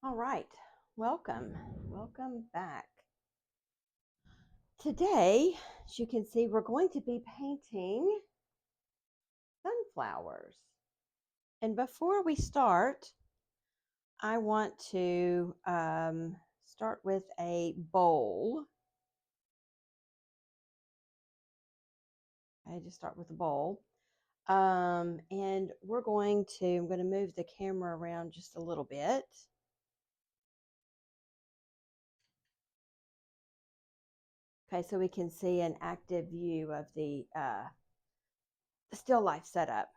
All right, welcome. Welcome back. Today, as you can see, we're going to be painting sunflowers. And before we start, I want to start with a bowl. I just start with a bowl. And I'm going to move the camera around just a little bit. Okay, so we can see an active view of the still life setup.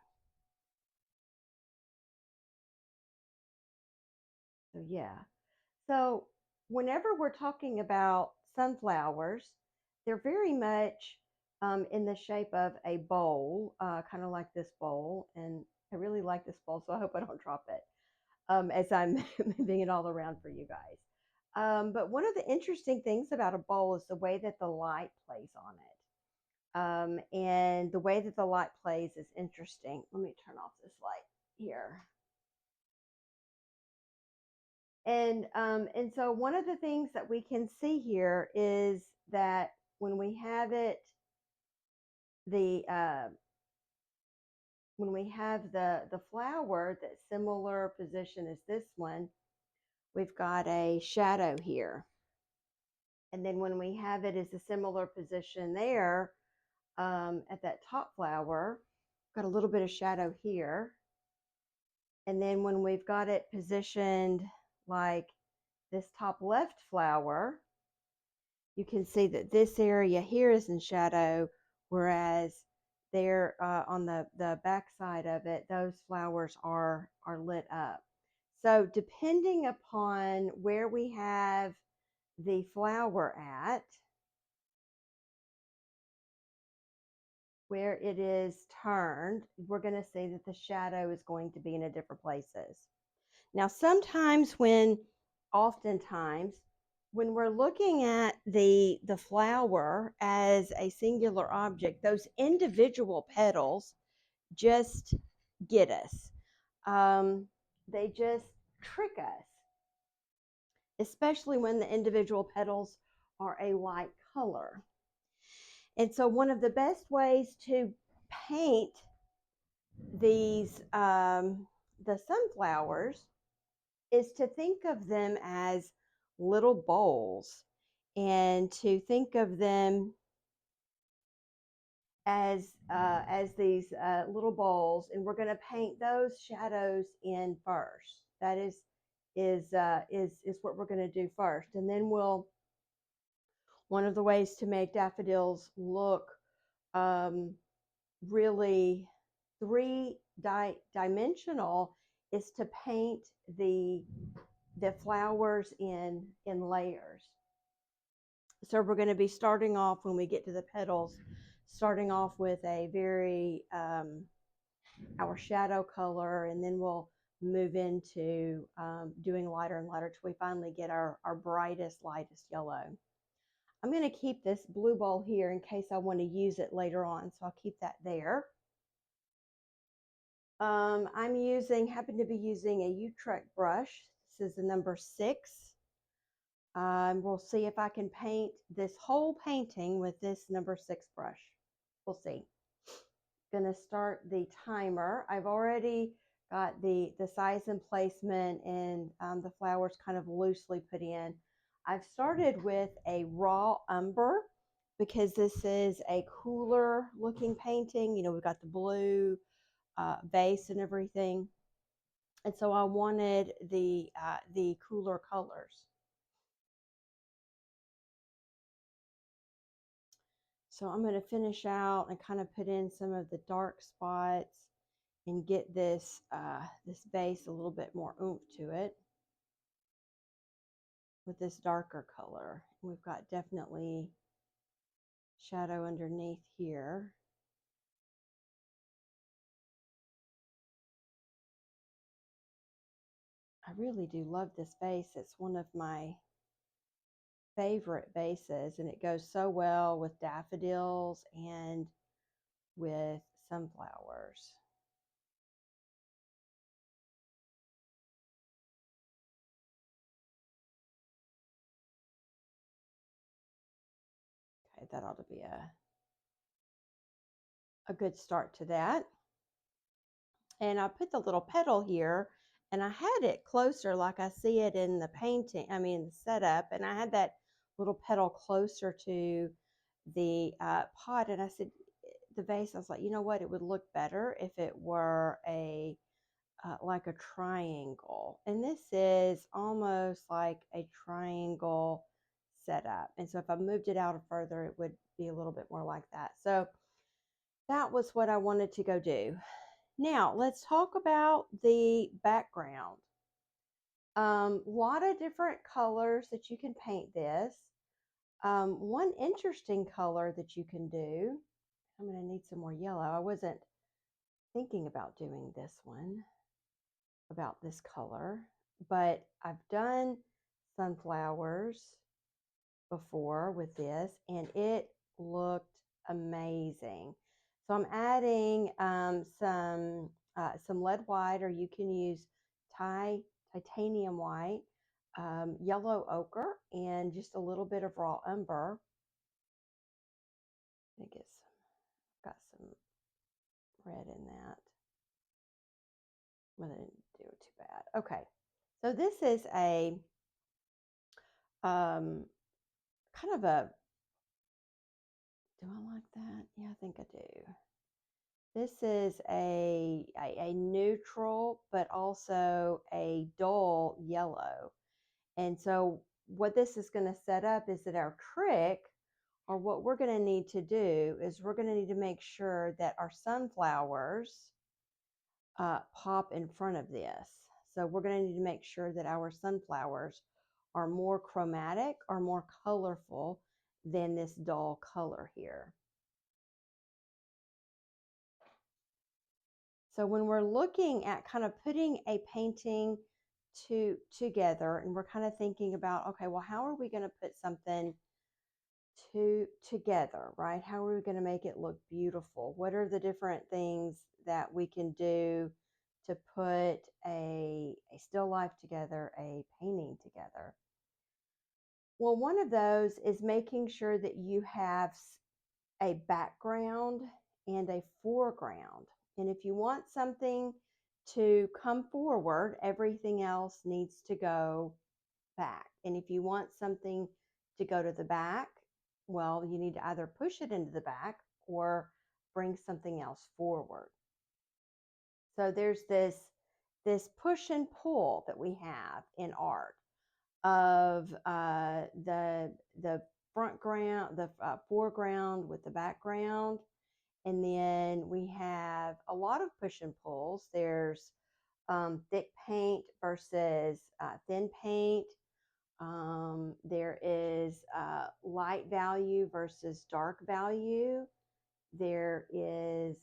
So yeah. So whenever we're talking about sunflowers, they're very much in the shape of a bowl, kind of like this bowl. And I really like this bowl, so I hope I don't drop it as I'm moving it all around for you guys. But one of the interesting things about a bowl is the way that the light plays on it. And the way that the light plays is interesting. Let me turn off this light here. And so one of the things that we can see here is that when we have it, the when we have the flower that's similar position as this one, we've got a shadow here. And then when we have it as a similar position there, at that top flower, got a little bit of shadow here. And then when we've got it positioned like this top left flower, you can see that this area here is in shadow, whereas there on the back side of it, those flowers are lit up. So depending upon where we have the flower at, where it is turned, we're going to see that the shadow is going to be in a different places. Now, oftentimes, when we're looking at the flower as a singular object, those individual petals just get us. They just trick us, especially when the individual petals are a light color. And so, one of the best ways to paint these the sunflowers is to think of them as little bowls and to think of them as these little bowls, and we're going to paint those shadows in first. That is what we're going to do first, and then one of the ways to make daffodils look um, really dimensional is to paint the flowers in layers. So we're going to be starting off when we get to the petals, starting off with a very our shadow color, and then we'll move into doing lighter and lighter till we finally get our brightest, lightest yellow. I'm going to keep this blue bowl here in case I want to use it later on, so I'll keep that there. Happen to be using a Utrecht brush. This is the number 6. We'll see if I can paint this whole painting with this number 6 brush. We'll see. Gonna start the timer. I've already got the size and placement and the flowers kind of loosely put in. I've started with a raw umber because this is a cooler looking painting. You know, we've got the blue vase and everything. And so I wanted the cooler colors. So I'm going to finish out and kind of put in some of the dark spots and get this this base a little bit more oomph to it with this darker color. We've got definitely shadow underneath here. I really do love this base. It's one of my favorite bases, and it goes so well with daffodils and with sunflowers. Okay, that ought to be a good start to that. And I put the little petal here, and I had it closer like I see it in the painting, I mean the setup, and I had that little petal closer to the pot, and I said, the vase, I was like, you know what, it would look better if it were a like a triangle. And this is almost like a triangle setup. And so if I moved it out further, it would be a little bit more like that. So that was what I wanted to go do. Now let's talk about the background. Lot of different colors that you can paint this. One interesting color that you can do, I'm going to need some more yellow. I wasn't thinking about doing this one, about this color, but I've done sunflowers before with this, and it looked amazing. So I'm adding some lead white, or you can use titanium white, yellow ochre, and just a little bit of raw umber. I think it's got some red in that. Well, I didn't do it too bad. Okay, so this is a kind of a, do I like that? Yeah, I think I do. This is a neutral, but also a dull yellow. And so what this is going to set up is that our trick, or what we're going to need to do, is we're going to need to make sure that our sunflowers pop in front of this. So we're going to need to make sure that our sunflowers are more chromatic or more colorful than this dull color here. So when we're looking at kind of putting a painting together, and we're kind of thinking about, okay, well, how are we going to put something together, right? How are we going to make it look beautiful? What are the different things that we can do to put a still life together, a painting together? Well, one of those is making sure that you have a background and a foreground. And if you want something to come forward, everything else needs to go back. And if you want something to go to the back, well, you need to either push it into the back or bring something else forward. So there's this push and pull that we have in art of the front ground, the foreground with the background. And then we have a lot of push and pulls. There's thick paint versus thin paint. There is light value versus dark value. There is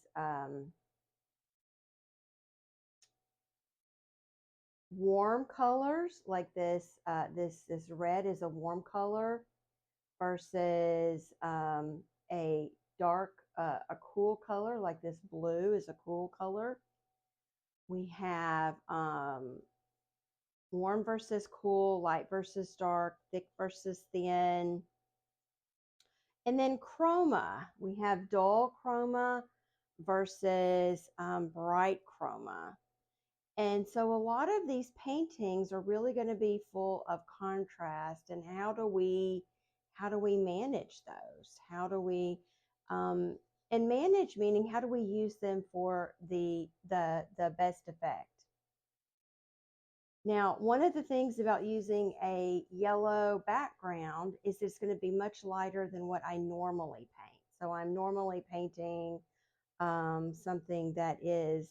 warm colors, like this. This red is a warm color versus a dark, a cool color, like this blue is a cool color. We have warm versus cool, light versus dark, thick versus thin. And then chroma, we have dull chroma versus bright chroma. And so a lot of these paintings are really going to be full of contrast. And how do we manage those? How do we and manage, meaning how do we use them for the best effect? Now, one of the things about using a yellow background is it's going to be much lighter than what I normally paint. So I'm normally painting something that is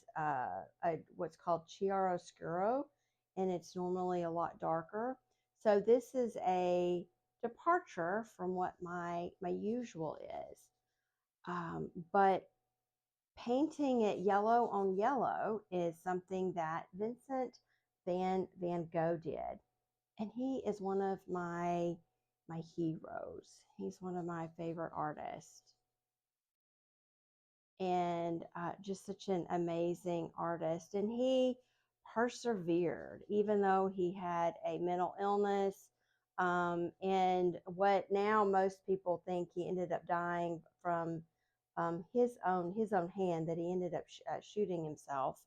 what's called chiaroscuro, and it's normally a lot darker. So this is a departure from what my usual is. But painting it yellow on yellow is something that Vincent Van Gogh did, and he is one of my heroes. He's one of my favorite artists, and just such an amazing artist. And he persevered, even though he had a mental illness. And what now most people think he ended up dying from his own hand, that he ended up shooting himself.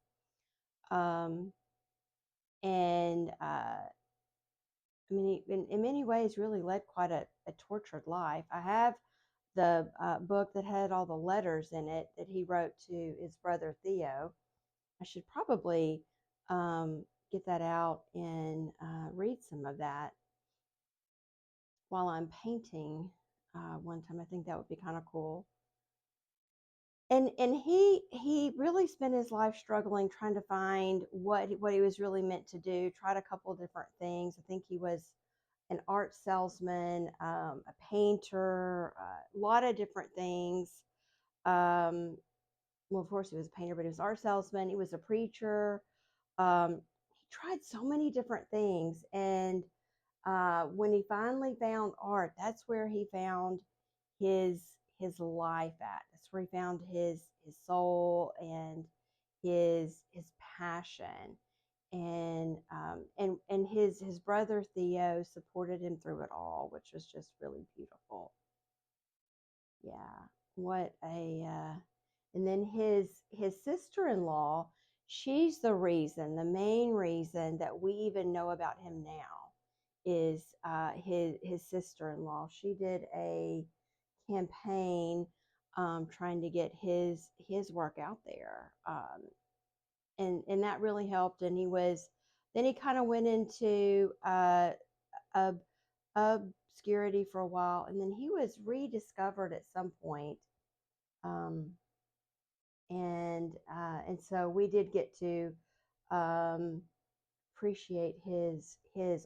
Um, and I mean, he, in many ways, really led quite a tortured life. I have the book that had all the letters in it that he wrote to his brother Theo. I should probably get that out and read some of that while I'm painting one time. I think that would be kind of cool. And he really spent his life struggling, trying to find what he was really meant to do. Tried a couple of different things. I think he was an art salesman, a painter, a lot of different things. Um, well, of course, he was a painter, but he was an art salesman. He was a preacher. He tried so many different things, and when he finally found art, that's where he found his his life at. That's where he found his soul and his passion. And his brother Theo supported him through it all, which was just really beautiful. Yeah, what a and then his sister-in-law, she's the main reason that we even know about him now is his sister-in-law. She did a campaign trying to get his work out there, and that really helped. And he kind of went into ob, obscurity for a while, and then he was rediscovered at some point. Um, and so we did get to um, appreciate his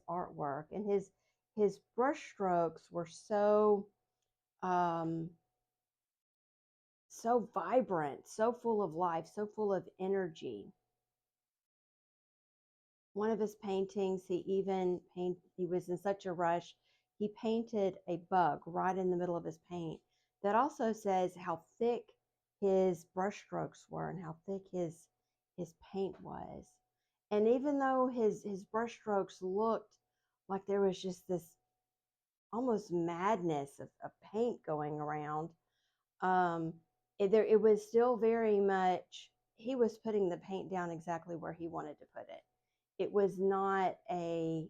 artwork, and his brush strokes were um, so vibrant, so full of life, so full of energy. One of his paintings, he was in such a rush, he painted a bug right in the middle of his paint. That also says how thick his brush strokes were and how thick his paint was. And even though his brush strokes looked like there was just this almost madness of paint going around, um, it was still very much, he was putting the paint down exactly where he wanted to put it. It was not a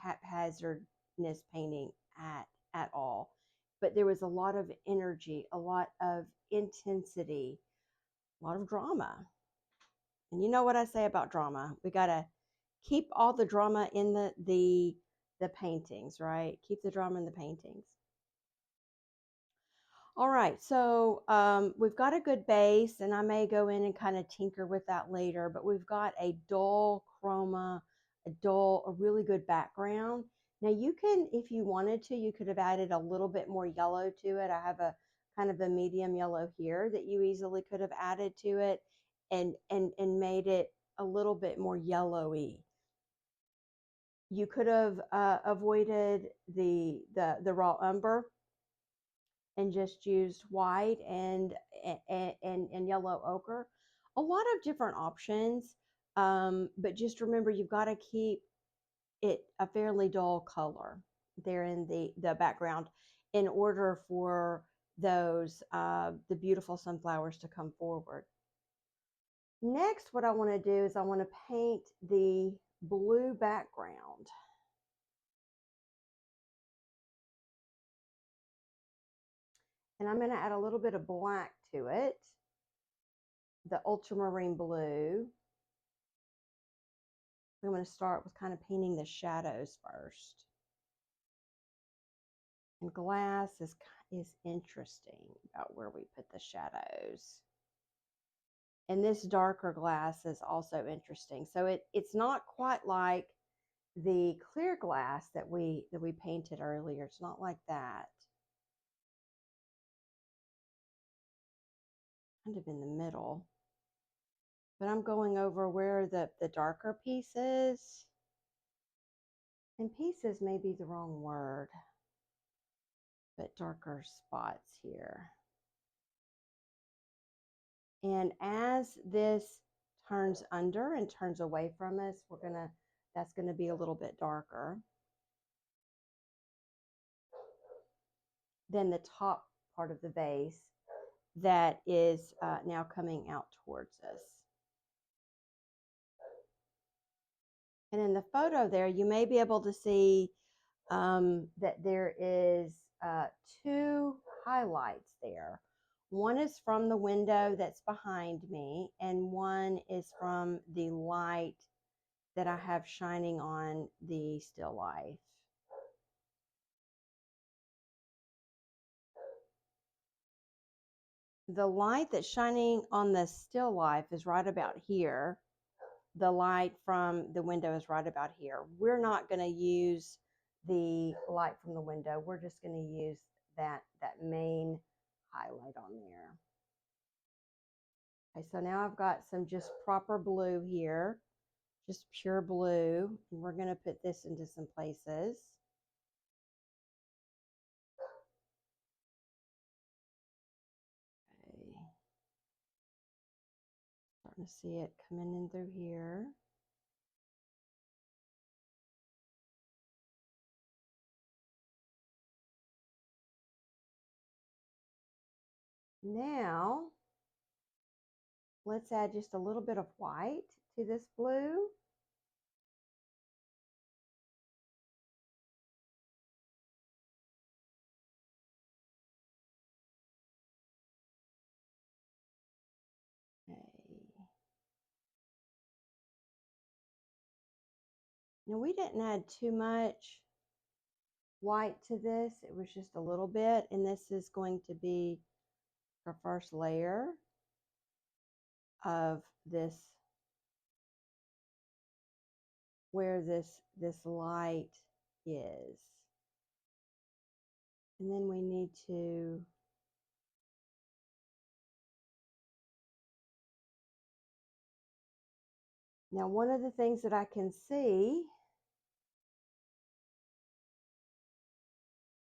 haphazardness painting at all, but there was a lot of energy, a lot of intensity, a lot of drama. And you know what I say about drama? We got to keep all the drama in the paintings, right? Keep the drama in the paintings. All right, so we've got a good base, and I may go in and kind of tinker with that later, but we've got a dull chroma, a really good background. Now you can, if you wanted to, you could have added a little bit more yellow to it. I have a kind of a medium yellow here that you easily could have added to it and made it a little bit more yellowy. You could have avoided the raw umber and just used white and yellow ochre. A lot of different options, but just remember you've got to keep it a fairly dull color there in the background in order for those the beautiful sunflowers to come forward. Next, what I want to do is I want to paint the blue background. And I'm going to add a little bit of black to it, the ultramarine blue. I'm going to start with kind of painting the shadows first. And glass is interesting about where we put the shadows. And this darker glass is also interesting. So it's not quite like the clear glass that we painted earlier. It's not like that. Kind of in the middle. But I'm going over where the darker pieces, and pieces may be the wrong word, but darker spots here. And as this turns under and turns away from us, that's gonna be a little bit darker. than the top part of the vase that is now coming out towards us. And in the photo there, you may be able to see that there is two highlights there. One is from the window that's behind me, and one is from the light that I have shining on the still life. The light that's shining on the still life is right about here. The light from the window is right about here. We're not going to use the light from the window. We're just going to use that main highlight on there. Okay, so now I've got some just proper blue here, just pure blue. And we're going to put this into some places. Okay. Starting to see it coming in through here. Now, let's add just a little bit of white to this blue. Okay. Now, we didn't add too much white to this. It was just a little bit, and this is going to be our first layer of this, where this light is. And then we need to now, one of the things that I can see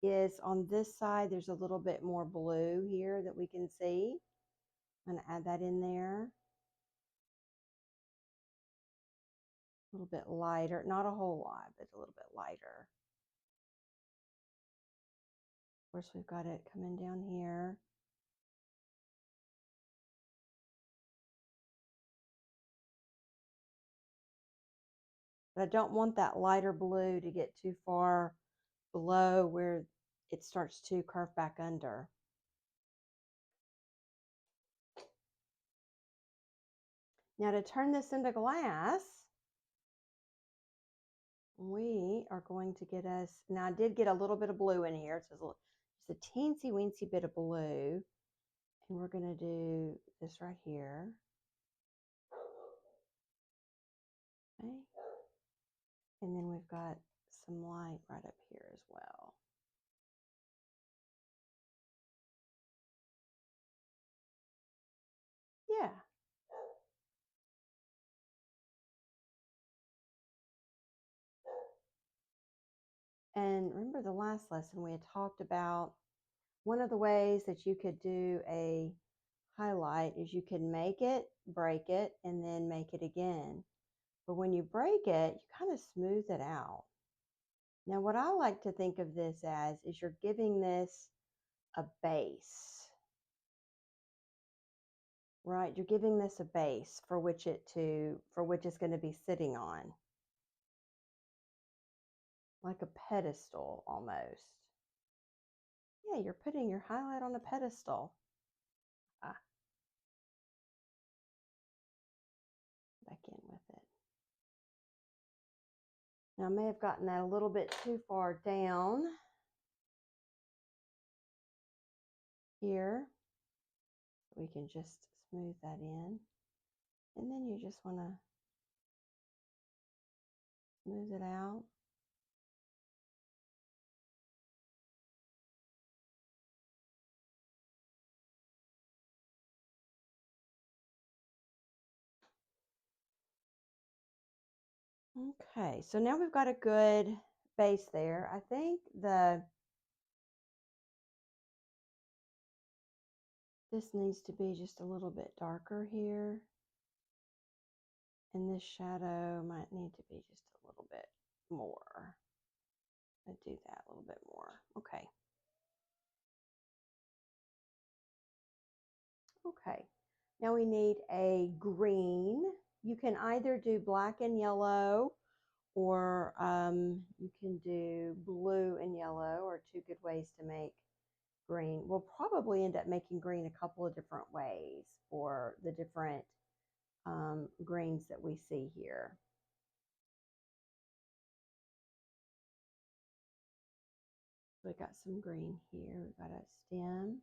is on this side, there's a little bit more blue here that we can see. I'm going to add that in there. A little bit lighter, not a whole lot, but a little bit lighter. Of course, we've got it coming down here. But I don't want that lighter blue to get too far below where it starts to curve back under. Now to turn this into glass, we are going to get us, now I did get a little bit of blue in here. It's just a teensy weensy bit of blue. And we're going to do this right here. Okay. And then we've got some light right up here as well. Yeah. And remember the last lesson we had talked about one of the ways that you could do a highlight is you can make it, break it, and then make it again. But when you break it, you kind of smooth it out. Now, what I like to think of this as is you're giving this a base, right? You're giving this a base for which it's going to be sitting on, like a pedestal almost. Yeah, you're putting your highlight on a pedestal. Back in with it. Now I may have gotten that a little bit too far down here. We can just smooth that in. And then you just want to smooth it out. Okay, so now we've got a good base there. I think this needs to be just a little bit darker here. And this shadow might need to be just a little bit more. I'll do that a little bit more. Okay. Now we need a green. You can either do black and yellow, or you can do blue and yellow, or two good ways to make green. We'll probably end up making green a couple of different ways for the different greens that we see here. We got some green here. We've got a stem,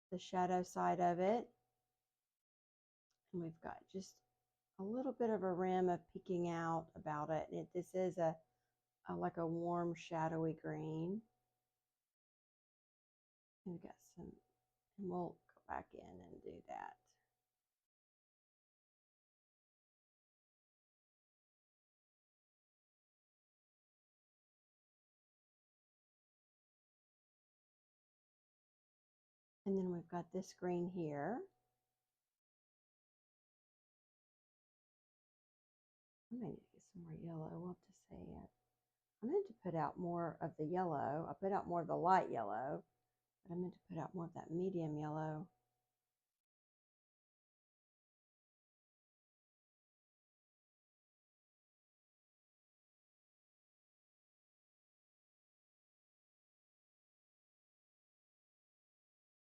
the shadow side of it, and we've got just a little bit of a rim of peeking out about it. This is a like a warm shadowy green. And we've got some, and we'll go back in and do that. And then we've got this green here. I may need to get some more yellow. We'll have to see it. I meant to put out more of the yellow. I put out more of the light yellow, but I meant to put out more of that medium yellow.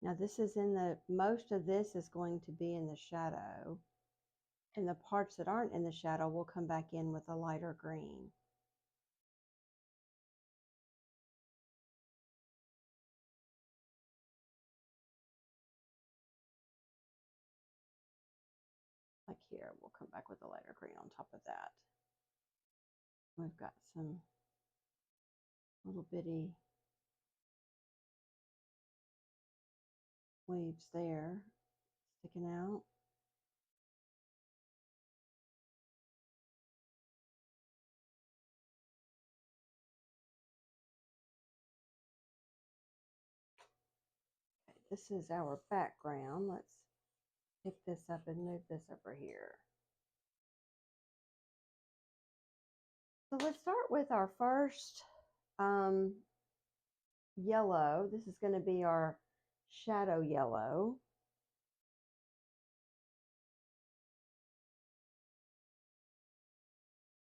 Now this is in the, most of this is going to be in the shadow, and the parts that aren't in the shadow will come back in with a lighter green. Like here, we'll come back with a lighter green on top of that. We've got some little bitty leaves there sticking out. Okay, this is our background. Let's pick this up and move this over here. So let's start with our first yellow. This is going to be our shadow yellow.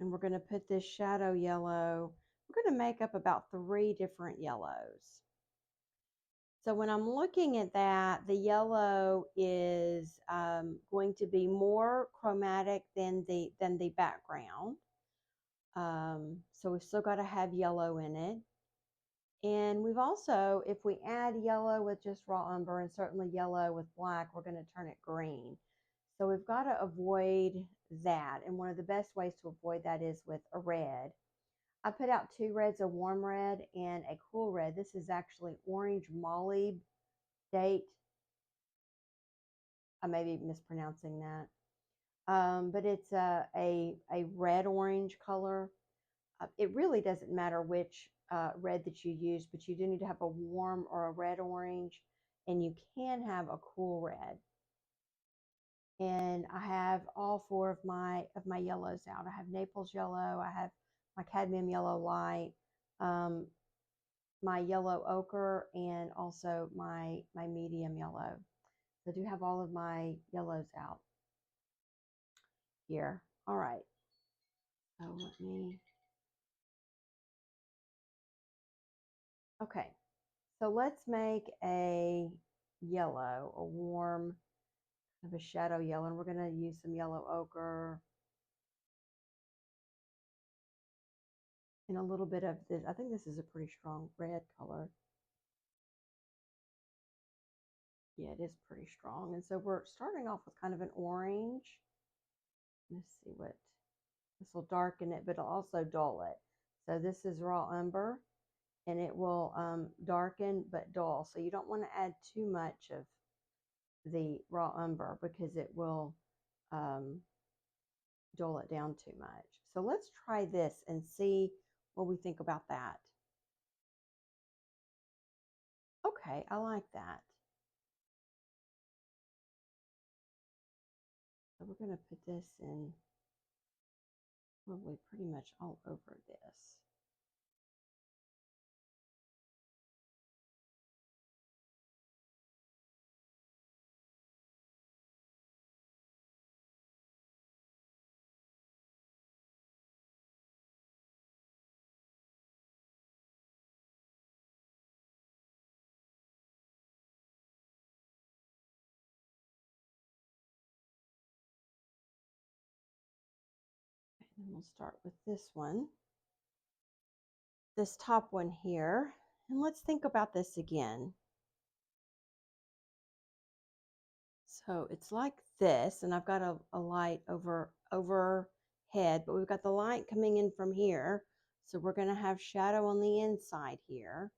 And we're going to put this shadow yellow, we're going to make up about 3 different yellows. So when I'm looking at that, the yellow is going to be more chromatic than the background. So we've still got to have yellow in it. And we've also, if we add yellow with just raw umber and certainly yellow with black, we're going to turn it green. So we've got to avoid that. And one of the best ways to avoid that is with a red. I put out 2 reds, a warm red and a cool red. This is actually orange molly date. I may be mispronouncing that. But it's a red orange color. It really doesn't matter which red that you use, but you do need to have a warm or a red orange, and you can have a cool red. And I have all 4 of my yellows out. I have Naples yellow, I have my cadmium yellow light, my yellow ochre, and also my medium yellow. So I do have all of my yellows out here. All right. So let me. Okay. So let's make a yellow, a warm, kind of a shadow yellow, and we're going to use some yellow ochre and a little bit of this. I think this is a pretty strong red color. Yeah, it is pretty strong. And so we're starting off with kind of an orange. Let's see what, this will darken it, but it'll also dull it. So this is raw umber, and it will darken but dull. So you don't want to add too much of the raw umber because it will dull it down too much. So let's try this and see what we think about that. Okay, I like that. So we're going to put this in probably pretty much all over this. And we'll start with this one, this top one here. And let's think about this again. So it's like this, and I've got a light overhead, but we've got the light coming in from here. So we're going to have shadow on the inside here.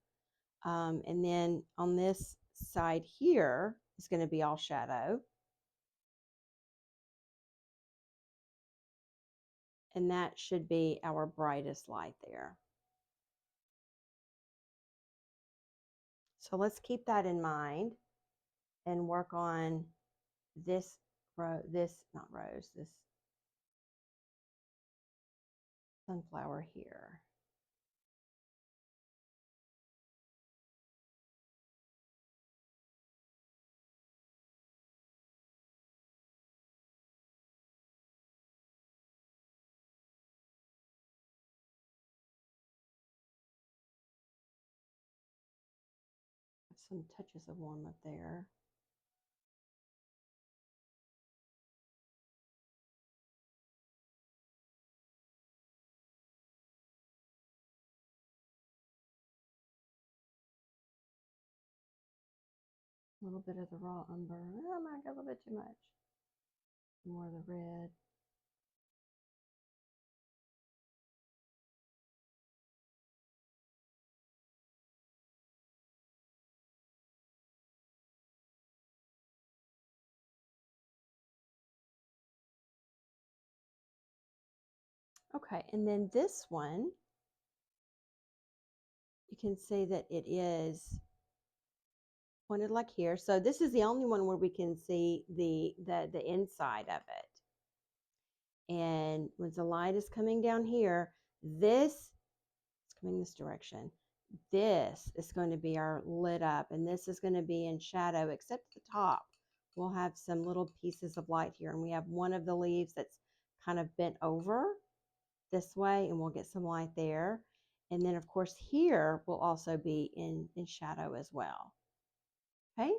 And then on this side here is going to be all shadow. And that should be our brightest light there. So let's keep that in mind and work on this this sunflower here. Some touches of warm up there. A little bit of the raw umber. Oh, I might get a little bit too much. More of the red. Okay, and then this one, you can see that it is pointed like here. So this is the only one where we can see the inside of it. And when the light is coming down here, this is coming this direction. This is going to be our lit up, and this is going to be in shadow, except the top. We'll have some little pieces of light here, and we have one of the leaves that's kind of bent over this way, and we'll get some light there. And then, of course, here will also be in shadow as well. Okay?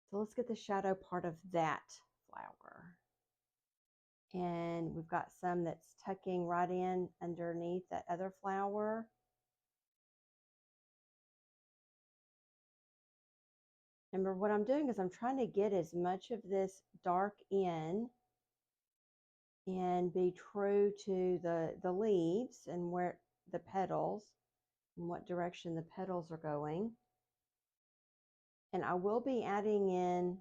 So let's get the shadow part of that flower. And we've got some that's tucking right in underneath that other flower. Remember, what I'm doing is I'm trying to get as much of this dark in and be true to the leaves and where the petals and what direction the petals are going. And I will be adding in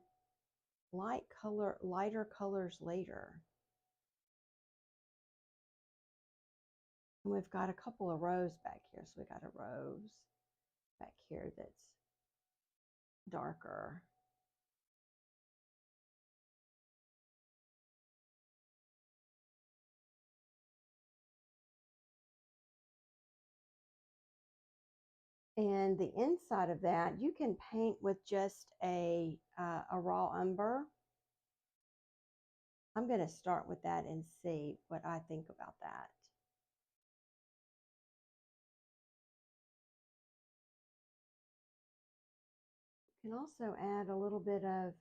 lighter colors later. And we've got a couple of rows back here. So we got a rose back here that's darker. And the inside of that, you can paint with just a raw umber. I'm going to start with that and see what I think about that. You can also add a little bit of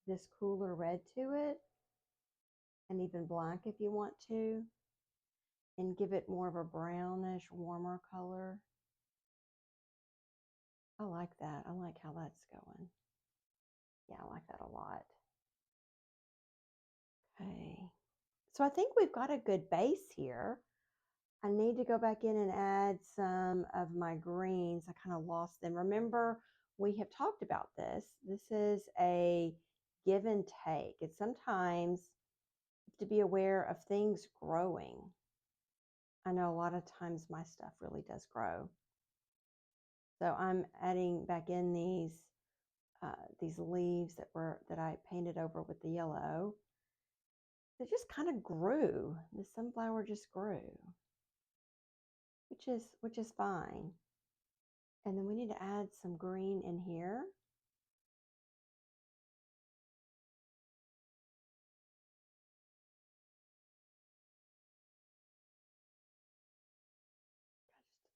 this cooler red to it, and even black if you want to, and give it more of a brownish, warmer color. I like that. I like how that's going. Yeah, I like that a lot. Okay. So I think we've got a good base here. I need to go back in and add some of my greens. I kind of lost them. Remember, we have talked about this. This is a give and take. It's sometimes to be aware of things growing. I know a lot of times my stuff really does grow. So I'm adding back in these leaves that I painted over with the yellow. It just kind of grew. The sunflower just grew, which is fine. And then we need to add some green in here.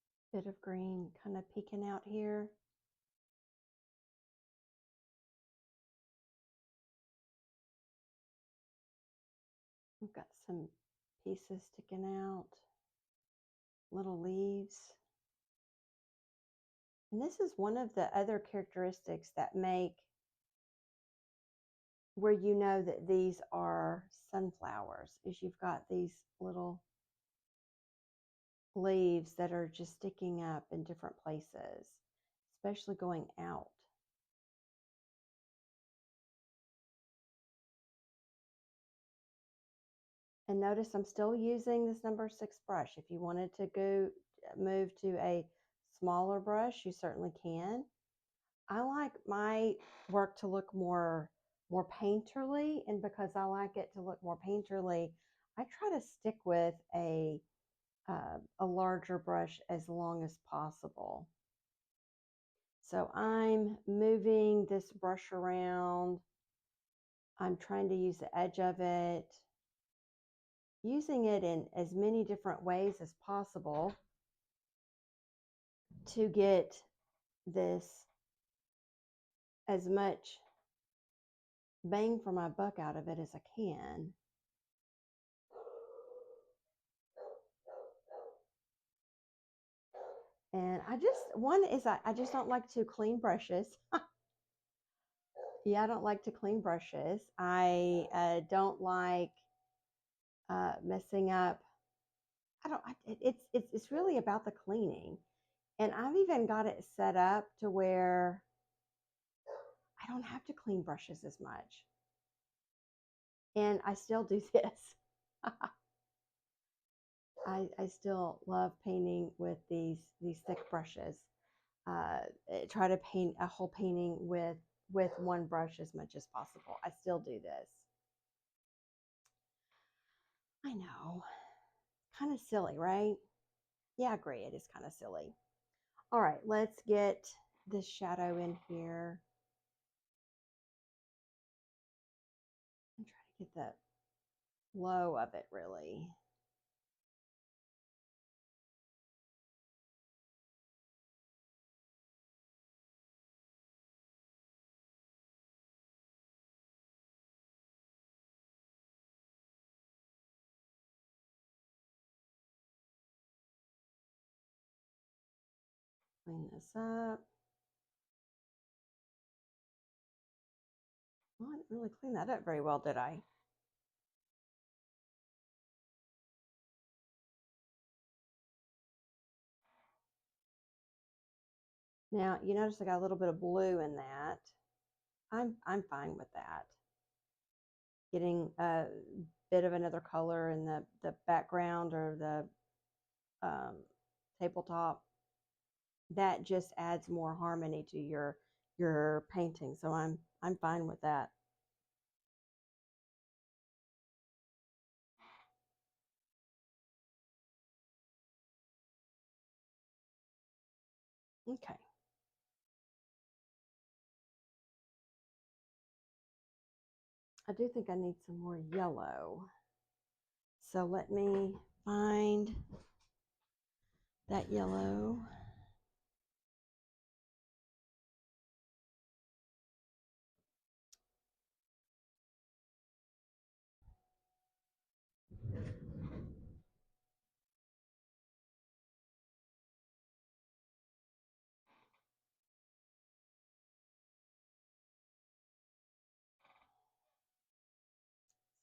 Got just a bit of green kind of peeking out here. I've got some pieces sticking out, little leaves. And this is one of the other characteristics that make where you know that these are sunflowers, is you've got these little leaves that are just sticking up in different places, especially going out. And notice I'm still using this number 6 brush. If you wanted to move to a smaller brush, you certainly can. I like my work to look more painterly, and because I like it to look more painterly, I try to stick with a larger brush as long as possible. So I'm moving this brush around. I'm trying to use the edge of it, using it in as many different ways as possible to get this as much bang for my buck out of it as I can. And I just don't like to clean brushes. Yeah, I don't like to clean brushes. I don't like messing up. It's really about the cleaning. And I've even got it set up to where I don't have to clean brushes as much. And I still do this. I still love painting with these thick brushes. Try to paint a whole painting with one brush as much as possible. I still do this. I know. Kind of silly, right? Yeah, I agree. It is kind of silly. All right, let's get this shadow in here. And try to get the flow of it, really. Clean this up. Well, I didn't really clean that up very well, did I? Now, you notice I got a little bit of blue in that. I'm fine with that. Getting a bit of another color in the background or the tabletop, that just adds more harmony to your painting. So I'm fine with that. Okay. I do think I need some more yellow. So let me find that yellow.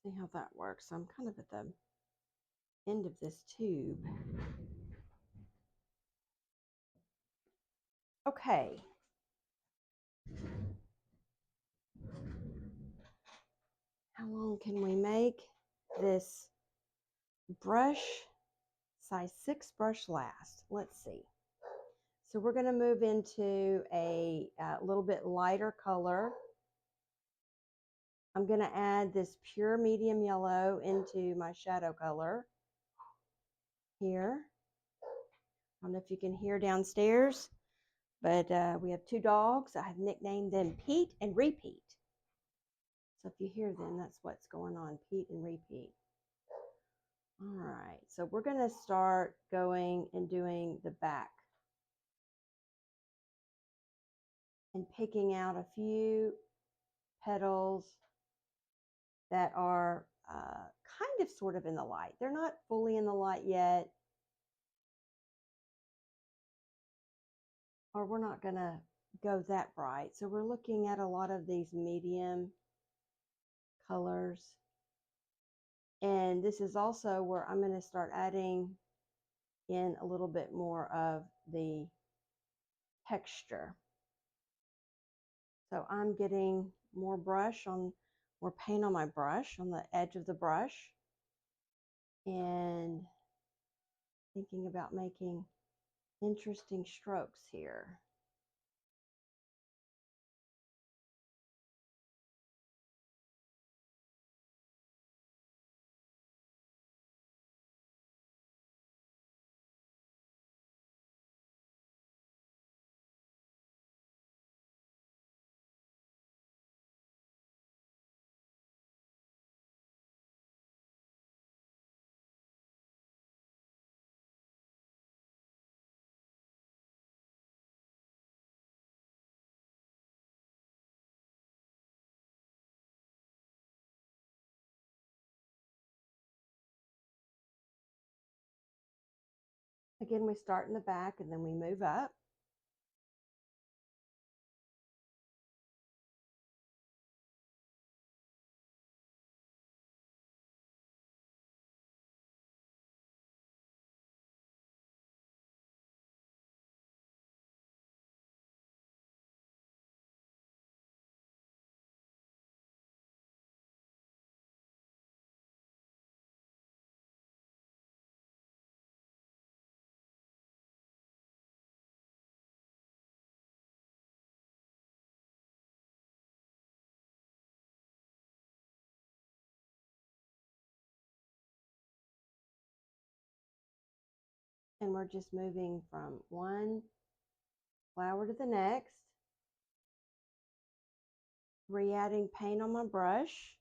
See how that works. I'm kind of at the end of this tube. Okay. How long can we make this brush, size 6 brush last? Let's see. So we're going to move into a little bit lighter color. I'm going to add this pure medium yellow into my shadow color here. I don't know if you can hear downstairs, but we have 2 dogs. I have nicknamed them Pete and Repeat. So if you hear them, that's what's going on, Pete and Repeat. All right, so we're going to start going and doing the back and picking out a few petals that are kind of sort of in the light. They're not fully in the light yet, or we're not going to go that bright. So we're looking at a lot of these medium colors. And this is also where I'm going to start adding in a little bit more of the texture. So I'm getting more paint on my brush, on the edge of the brush, and thinking about making interesting strokes here. Again, we start in the back and then we move up. And we're just moving from one flower to the next, re-adding paint on my brush.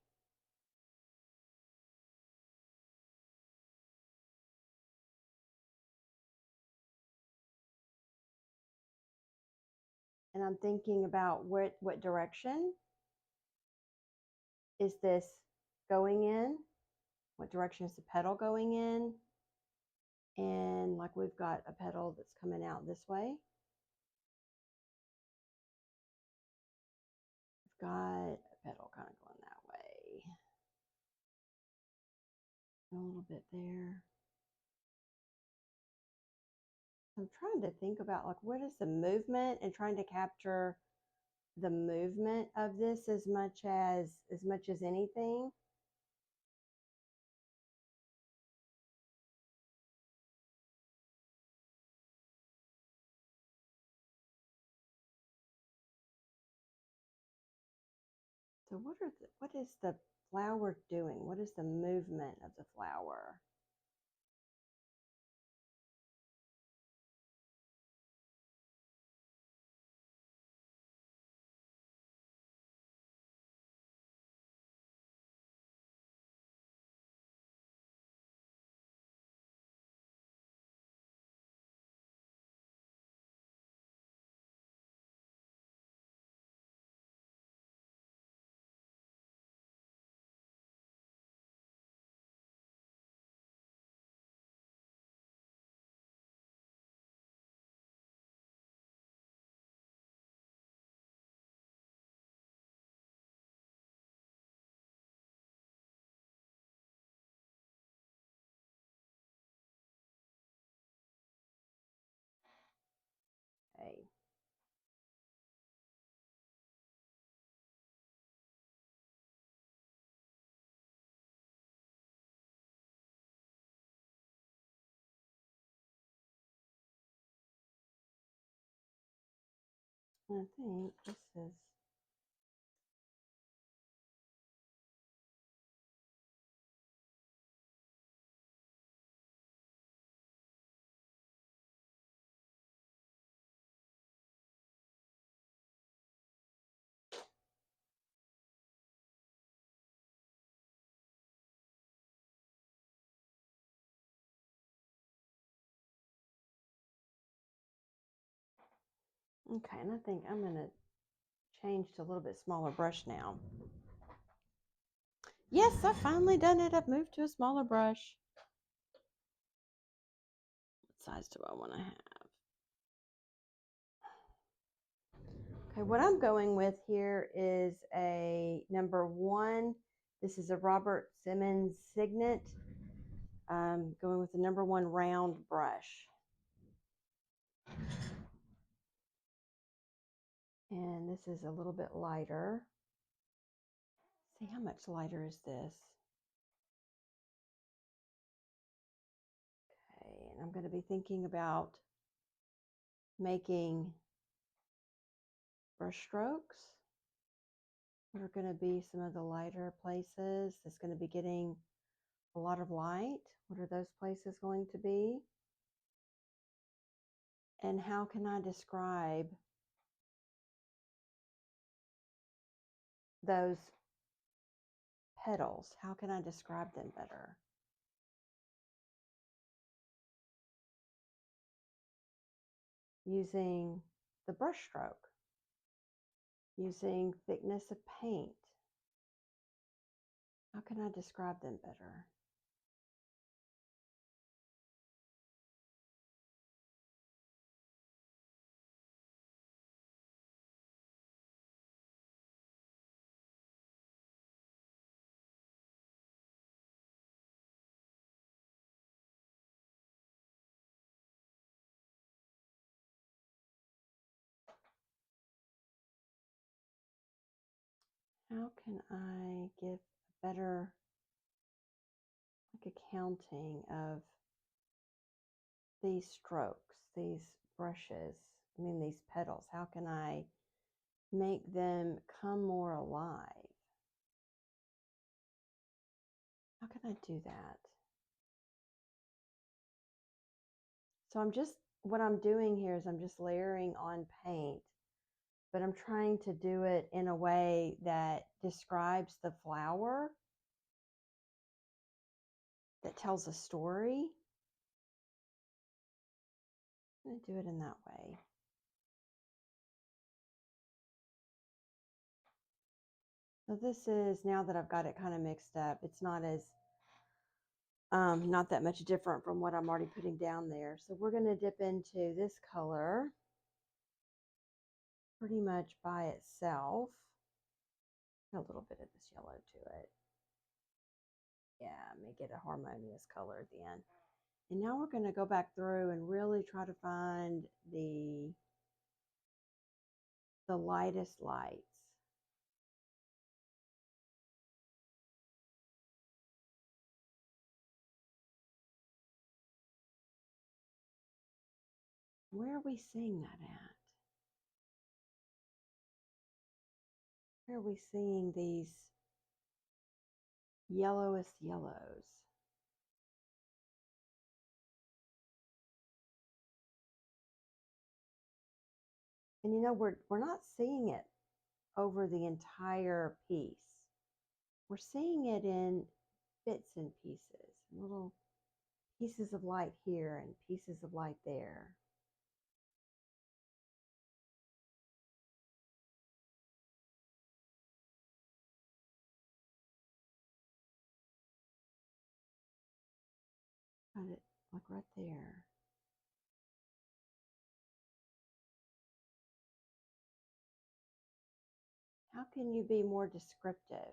And I'm thinking about what direction is this going in? What direction is the petal going in? And like we've got a petal that's coming out this way. We've got a petal kind of going that way. A little bit there. I'm trying to think about like what is the movement and trying to capture the movement of this as much as anything. So what is the flower doing? What is the movement of the flower? Okay. I think this is okay, and I think I'm going to change to a little bit smaller brush now. Yes, I've finally done it. I've moved to a smaller brush. What size do I want to have? Okay, what I'm going with here is a number 1. This is a Robert Simmons Signet. Going with the number 1 round brush. And this is a little bit lighter. See, how much lighter is this? Okay, and I'm going to be thinking about making brush strokes. What are going to be some of the lighter places that's going to be getting a lot of light? What are those places going to be? And how can I describe those petals? How can I describe them better? Using the brush stroke, using thickness of paint. How can I describe them better? How can I give a better accounting of these strokes, these brushes, these petals? How can I make them come more alive? How can I do that? So what I'm doing here is I'm just layering on paint, but I'm trying to do it in a way that describes the flower, that tells a story. I'm going to do it in that way. So this is, now that I've got it kind of mixed up, it's not as, not that much different from what I'm already putting down there. So we're going to dip into this color pretty much by itself. A little bit of this yellow to it. Yeah, make it a harmonious color then. And now we're going to go back through and really try to find the lightest lights. Where are we seeing that at? Where are we seeing these yellowest yellows? And we're not seeing it over the entire piece. We're seeing it in bits and pieces, little pieces of light here and pieces of light there. Got it, like right there. How can you be more descriptive?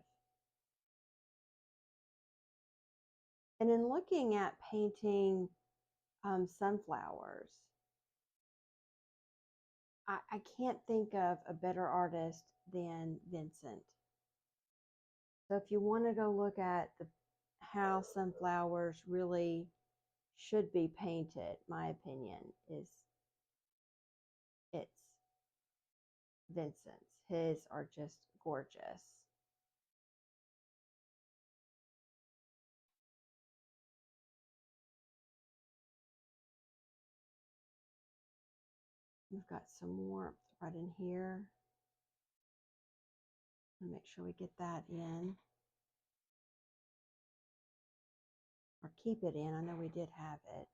And in looking at painting sunflowers, I can't think of a better artist than Vincent. So if you want to go look at how sunflowers really should be painted, my opinion is it's Vincent's. His are just gorgeous. We've got some warmth right in here. Make sure we get that in. Or keep it in. I know we did have it.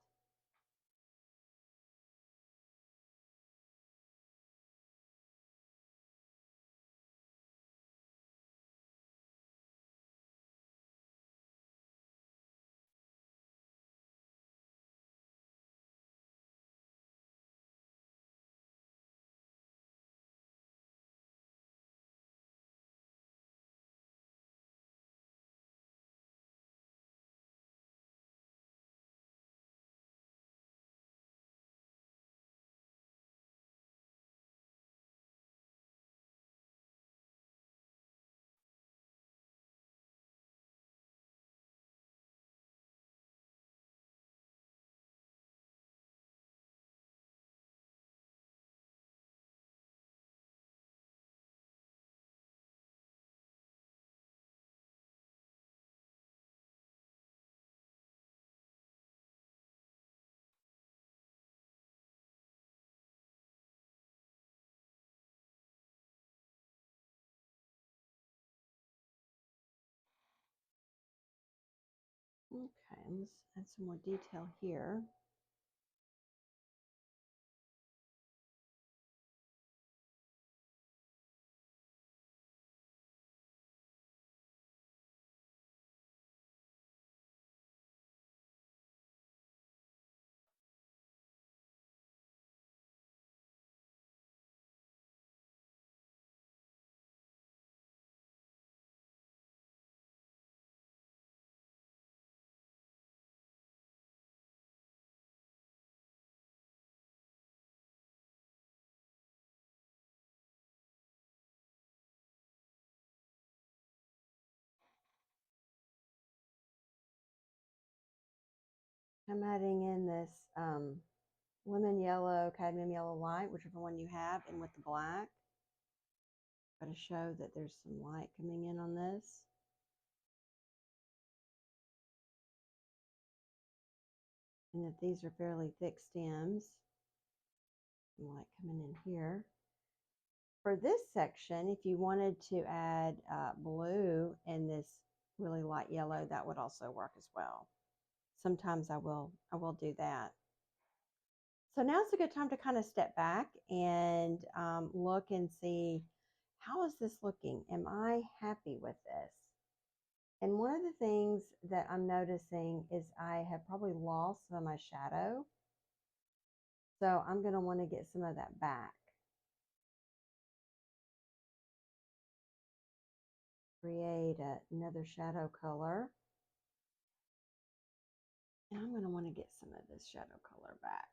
Okay, let's add some more detail here. I'm adding in this lemon yellow, cadmium yellow light, whichever one you have, and with the black. Got to show that there's some light coming in on this. And that these are fairly thick stems. Some light coming in here. For this section, if you wanted to add blue and this really light yellow, that would also work as well. Sometimes I will do that. So now's a good time to kind of step back and look and see, how is this looking? Am I happy with this? And one of the things that I'm noticing is I have probably lost some of my shadow. So I'm going to want to get some of that back. Create another shadow color. And I'm going to want to get some of this shadow color back.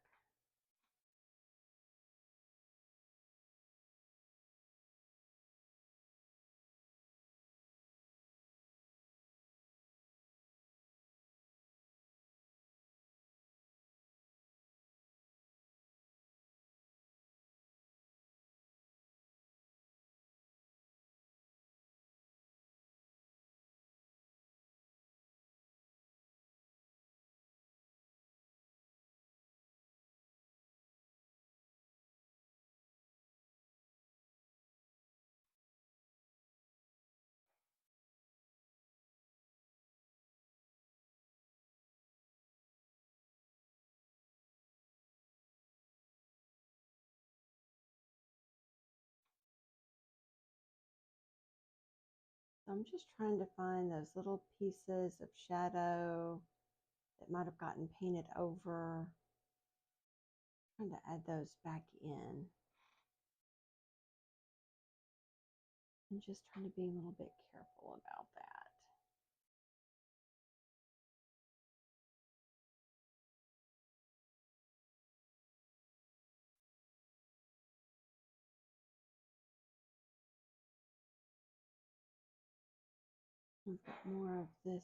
So I'm just trying to find those little pieces of shadow that might have gotten painted over. Trying to add those back in. I'm just trying to be a little bit careful about that. We've got more of this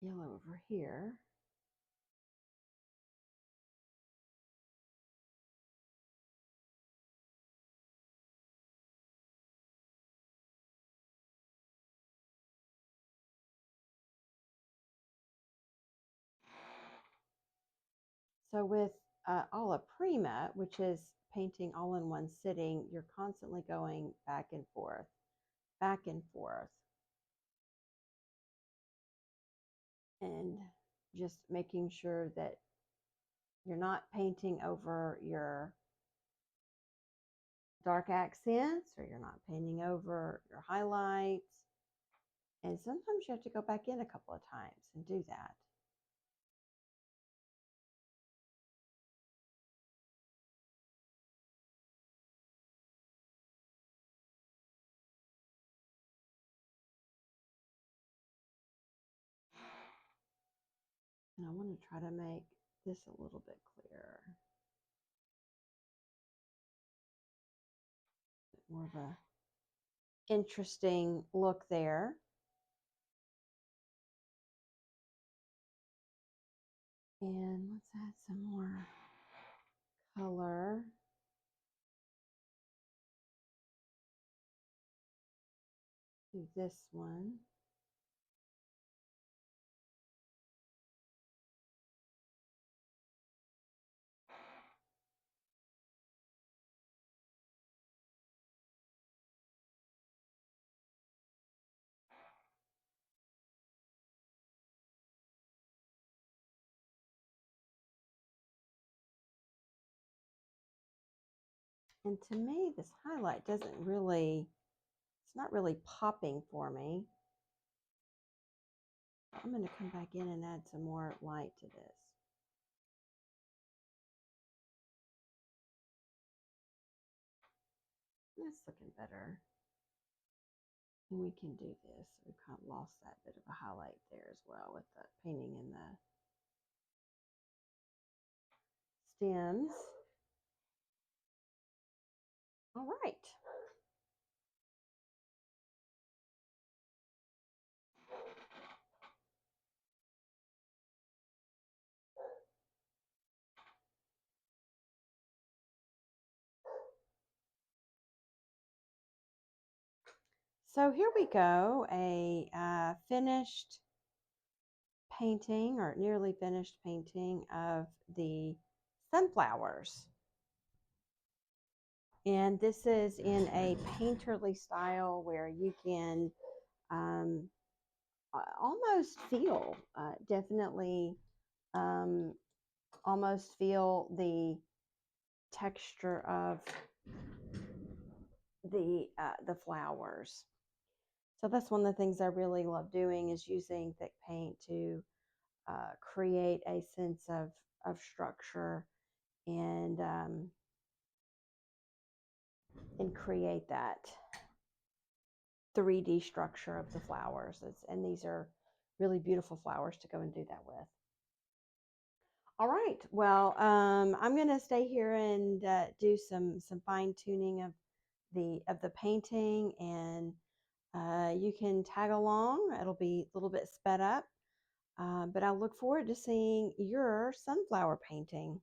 yellow over here. So with alla prima, which is painting all in one sitting, you're constantly going back and forth, and just making sure that you're not painting over your dark accents, or you're not painting over your highlights. And sometimes you have to go back in a couple of times and do that. And I want to try to make this a little bit clearer. More of a interesting look there. And let's add some more color. To this one. And to me, this highlight doesn't really, it's not really popping for me. I'm going to come back in and add some more light to this. That's looking better. And we can do this. We kind of lost that bit of a highlight there as well with the painting in the stems. All right. So here we go, a finished painting or nearly finished painting of the sunflowers. And this is in a painterly style where you can almost feel, definitely almost feel the texture of the flowers. So that's one of the things I really love doing, is using thick paint to create a sense of structure and create that 3D structure of the flowers. And these are really beautiful flowers to go and do that with. All right. Well, I'm going to stay here and do some fine tuning of the painting, and you can tag along. It'll be a little bit sped up, but I look forward to seeing your sunflower painting.